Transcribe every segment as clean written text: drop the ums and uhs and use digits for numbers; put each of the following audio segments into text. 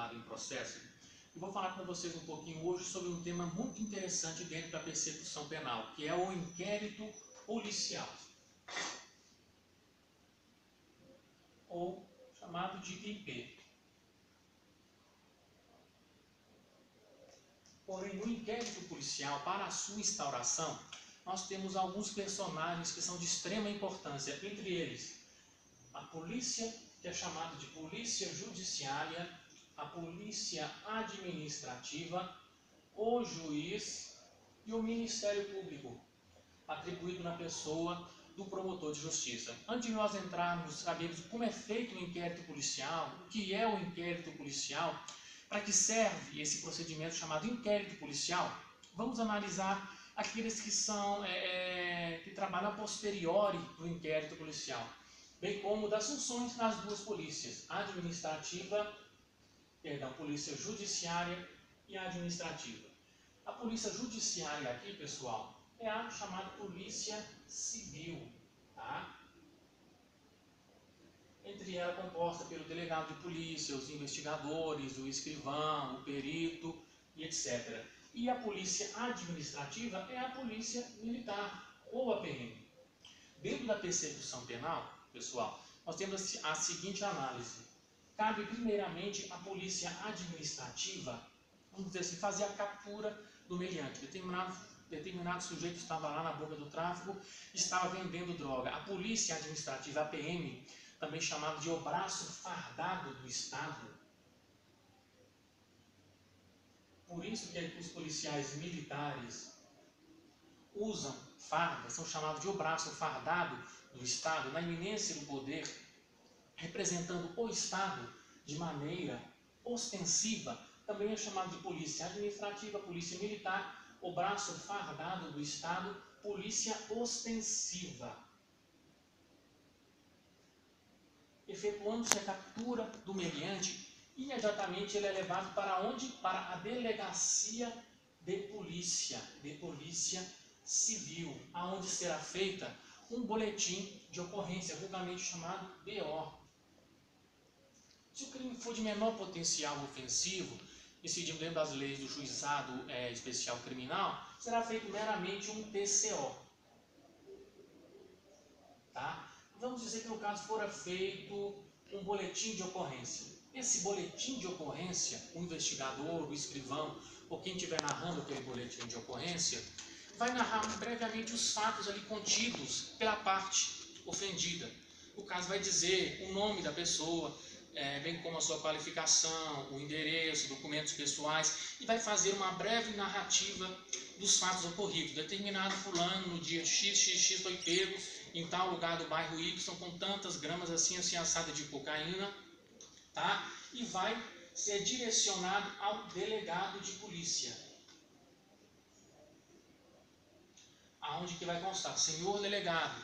autuado em processo. Eu vou falar com vocês um pouquinho hoje sobre um tema muito interessante dentro da persecução penal, que é o inquérito policial, ou chamado de IP. Porém, no inquérito policial, para a sua instauração, nós temos alguns personagens que são de extrema importância, entre eles a polícia, que é chamada de polícia judiciária, a polícia administrativa, o juiz e o Ministério Público, atribuído na pessoa do promotor de justiça. Antes de nós entrarmos, sabermos como é feito o inquérito policial, o que é o inquérito policial, para que serve esse procedimento chamado inquérito policial, vamos analisar aqueles que que trabalham a posteriori do inquérito policial, bem como das funções das duas polícias, polícia judiciária e administrativa. A polícia judiciária aqui, pessoal, é a chamada polícia civil, tá? Entre ela composta pelo delegado de polícia, os investigadores, o escrivão, o perito e etc. E a polícia administrativa é a polícia militar, ou a PM. Dentro da persecução penal, pessoal, nós temos a seguinte análise. Cabe primeiramente à polícia administrativa, vamos dizer assim, fazer a captura do meliante. Determinado sujeito estava lá na boca do tráfico, estava vendendo droga. A polícia administrativa, a PM, também chamada de o braço fardado do Estado. Por isso que os policiais militares usam farda, são chamados de o braço fardado do Estado, na iminência do poder, representando o Estado de maneira ostensiva. Também é chamado de polícia administrativa, polícia militar, o braço fardado do Estado, polícia ostensiva. Efetuando-se a captura do meliante, imediatamente ele é levado para onde? Para a delegacia de polícia civil, aonde será feita um boletim de ocorrência, vulgarmente chamado BO. Se o crime for de menor potencial ofensivo, incidindo dentro das leis do juizado especial criminal, será feito meramente um TCO. Tá? Vamos dizer que no caso fora feito um boletim de ocorrência. Esse boletim de ocorrência, o investigador, o escrivão, ou quem estiver narrando aquele boletim de ocorrência, vai narrar brevemente os fatos ali contidos pela parte ofendida. No caso, vai dizer o nome da pessoa, bem como a sua qualificação, o endereço, documentos pessoais, e vai fazer uma breve narrativa dos fatos ocorridos. Determinado fulano, no dia XXX, foi pego em tal lugar do bairro Y, com tantas gramas assim assada de cocaína, tá? E vai ser direcionado ao delegado de polícia. Aonde que vai constar? Senhor delegado,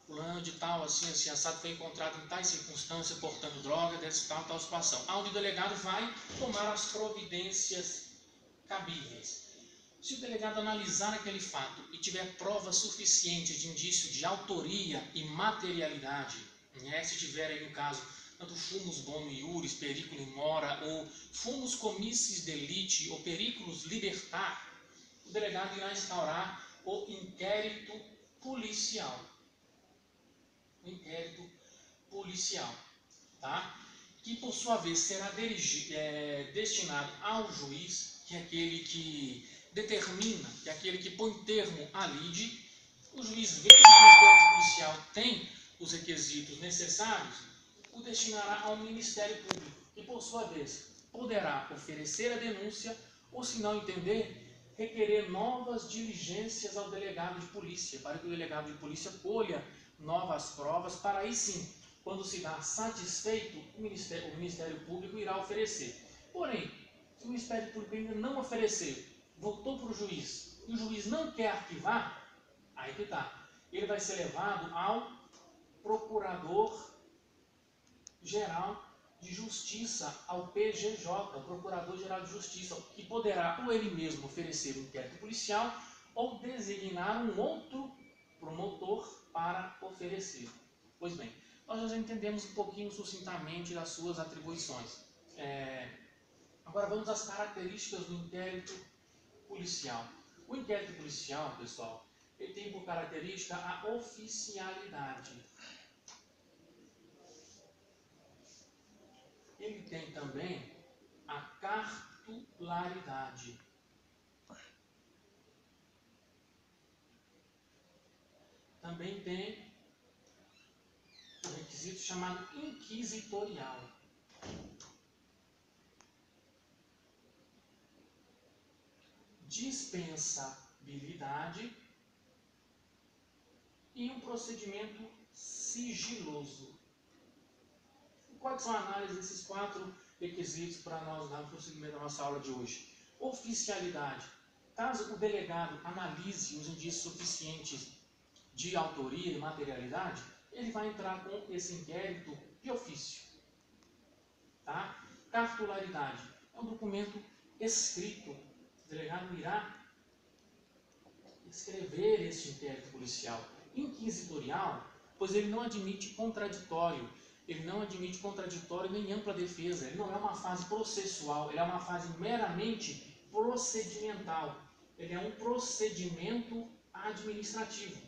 fulano de tal, assim assado, foi encontrado em tais circunstâncias, portando droga, dessa tal situação. Aonde o delegado vai tomar as providências cabíveis. Se o delegado analisar aquele fato e tiver prova suficiente de indício de autoria e materialidade, né, se tiver aí no caso tanto fumus bono iuris, periculum mora, ou fumus comissis delicti, ou periculus libertar, o delegado irá instaurar o inquérito policial. O inquérito policial, tá? Que por sua vez será destinado ao juiz, que é aquele que determina, que é aquele que põe termo à lide. O juiz, vendo que o inquérito policial tem os requisitos necessários, o destinará ao Ministério Público, que por sua vez poderá oferecer a denúncia, ou se não entender, requerer novas diligências ao delegado de polícia, para que o delegado de polícia colha novas provas, para aí sim, quando se dá satisfeito, o Ministério Público irá oferecer. Porém, se o Ministério Público ainda não oferecer, voltou para o juiz, e o juiz não quer arquivar, aí que está. Ele vai ser levado ao Procurador-Geral de Justiça, ao PGJ, o Procurador-Geral de Justiça, que poderá ou ele mesmo oferecer um inquérito policial ou designar um outro promotor para oferecer. Pois bem, nós já entendemos um pouquinho sucintamente das suas atribuições. Agora vamos às características do inquérito policial. O inquérito policial, pessoal, ele tem por característica a oficialidade. Ele tem também a cartularidade. Também tem o requisito chamado inquisitorial. Dispensabilidade e um procedimento sigiloso. E quais são a análise desses 4 requisitos para nós darmos prosseguimento da nossa aula de hoje? Oficialidade. Caso o delegado analise os indícios suficientes de autoria e materialidade, ele vai entrar com esse inquérito de ofício. Tá? Cartularidade. É um documento escrito. O delegado irá escrever este inquérito policial. Inquisitorial, pois ele não admite contraditório. Ele não admite contraditório nem ampla defesa. Ele não é uma fase processual, ele é uma fase meramente procedimental. Ele é um procedimento administrativo.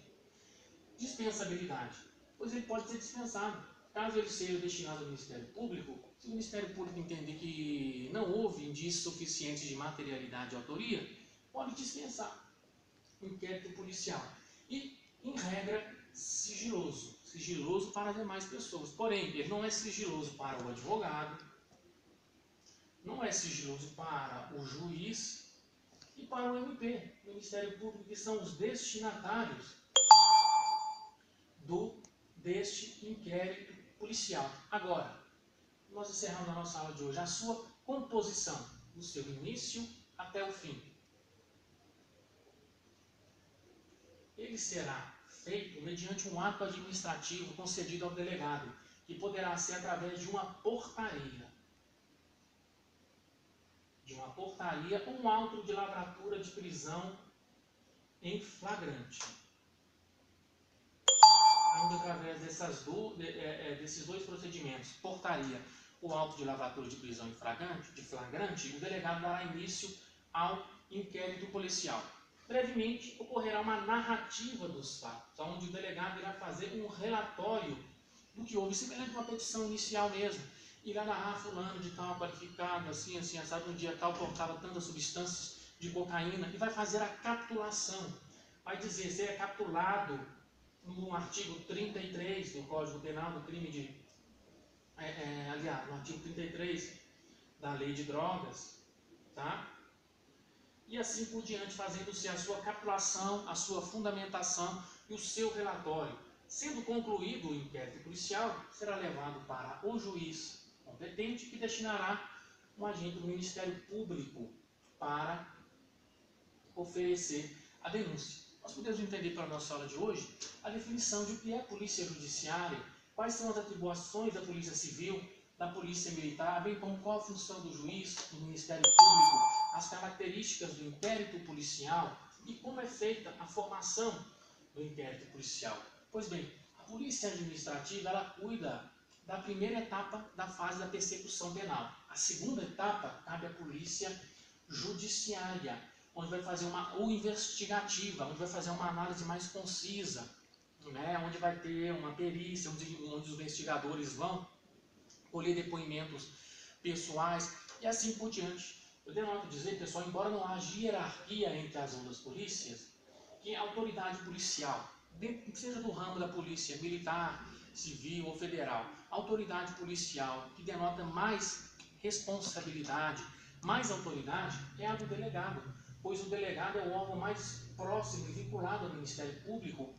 Dispensabilidade, pois ele pode ser dispensado. Caso ele seja destinado ao Ministério Público, se o Ministério Público entender que não houve indícios suficientes de materialidade e autoria, pode dispensar o inquérito policial. E, em regra, sigiloso. Sigiloso para as demais pessoas. Porém, ele não é sigiloso para o advogado, não é sigiloso para o juiz e para o MP, o Ministério Público, que são os destinatários deste inquérito policial. Agora, nós encerramos a nossa aula de hoje. A sua composição, do seu início até o fim. Ele será feito mediante um ato administrativo concedido ao delegado, que poderá ser através de uma portaria. Ou um auto de lavratura de prisão em flagrante. Ainda através desses 2 procedimentos, portaria ou auto de lavratura de prisão em flagrante, o delegado dará início ao inquérito policial. Brevemente, ocorrerá uma narrativa dos fatos, onde o delegado irá fazer um relatório do que houve, semelhante a uma petição inicial mesmo. Irá narrar fulano de tal, qualificado, assim, assado, no dia tal, portava tantas substâncias de cocaína, e vai fazer a capitulação. Vai dizer se é capitulado no artigo 33 do Código Penal, do crime de... no artigo 33 da Lei de Drogas, tá? E assim por diante, fazendo-se a sua capitulação, a sua fundamentação e o seu relatório. Sendo concluído o inquérito policial, será levado para o juiz competente, que destinará um agente do Ministério Público para oferecer a denúncia. Nós podemos entender para a nossa aula de hoje a definição de o que é polícia judiciária, quais são as atribuições da polícia civil, da polícia militar, bem como qual a função do juiz, do Ministério Público, as características do inquérito policial e como é feita a formação do inquérito policial. Pois bem, a polícia administrativa ela cuida da primeira etapa da fase da persecução penal. A segunda etapa cabe à polícia judiciária, onde vai fazer ou investigativa, onde vai fazer uma análise mais concisa, né? Onde vai ter uma perícia, onde os investigadores vão colher depoimentos pessoais e assim por diante. Eu denoto dizer, pessoal, embora não haja hierarquia entre as outras polícias, que a autoridade policial, seja do ramo da polícia militar, civil ou federal, a autoridade policial que denota mais responsabilidade, mais autoridade, é a do delegado, pois o delegado é o órgão mais próximo e vinculado ao Ministério Público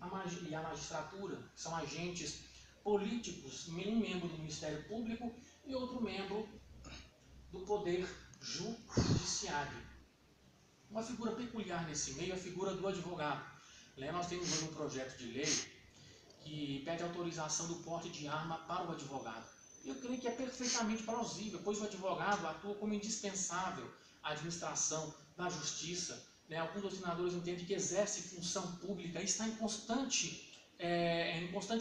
e à magistratura, que são agentes políticos, um membro do Ministério Público e outro membro do Poder Judiciário. Uma figura peculiar nesse meio é a figura do advogado. Nós temos hoje um projeto de lei que pede autorização do porte de arma para o advogado. Eu creio que é perfeitamente plausível, pois o advogado atua como indispensável à administração da justiça. Alguns doutrinadores entendem que exerce função pública e está em constante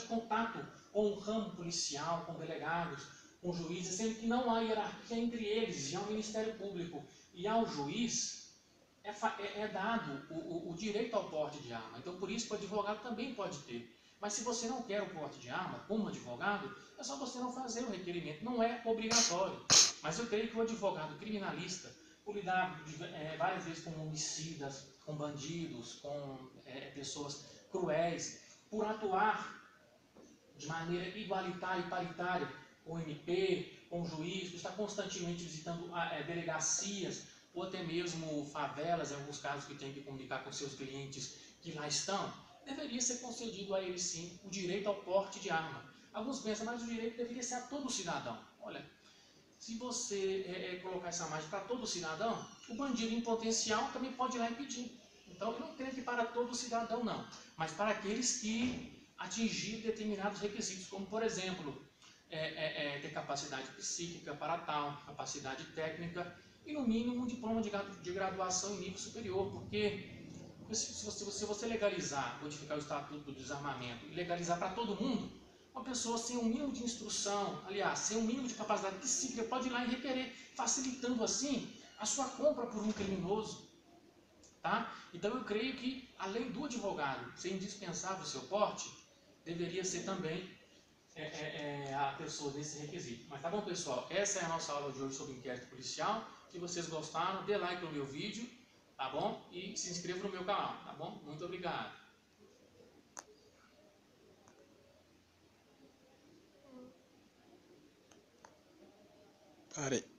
contato com o ramo policial, com delegados, com juízes, sendo que não há hierarquia entre eles, e ao Ministério Público e ao juiz é dado o direito ao porte de arma. Então, por isso que o advogado também pode ter. Mas se você não quer o porte de arma, como advogado, é só você não fazer o requerimento, não é obrigatório. Mas eu creio que o advogado criminalista, por lidar várias vezes com homicidas, com bandidos, com pessoas cruéis, por atuar de maneira igualitária e paritária com o MP, com o juiz, por estar constantemente visitando delegacias, ou até mesmo favelas, em alguns casos que tem que comunicar com seus clientes que lá estão, deveria ser concedido a ele sim o direito ao porte de arma. Alguns pensam, mas o direito deveria ser a todo cidadão. Olha, se você colocar essa margem para todo cidadão, o bandido em potencial também pode ir lá e pedir. Então, eu não creio que para todo cidadão não, mas para aqueles que atingir determinados requisitos, como por exemplo, ter capacidade psíquica para tal, capacidade técnica e no mínimo um diploma de graduação em nível superior, porque se você legalizar, modificar o Estatuto do Desarmamento e legalizar para todo mundo, uma pessoa sem um mínimo de instrução, aliás, sem um mínimo de capacidade psíquica, pode ir lá e requerer, facilitando assim a sua compra por um criminoso. Tá? Então eu creio que, além do advogado ser indispensável o seu porte, deveria ser também a pessoa nesse requisito. Mas tá bom, pessoal? Essa é a nossa aula de hoje sobre inquérito policial. Se vocês gostaram, dê like no meu vídeo, tá bom? E se inscreva no meu canal, tá bom? Muito obrigado. Parei.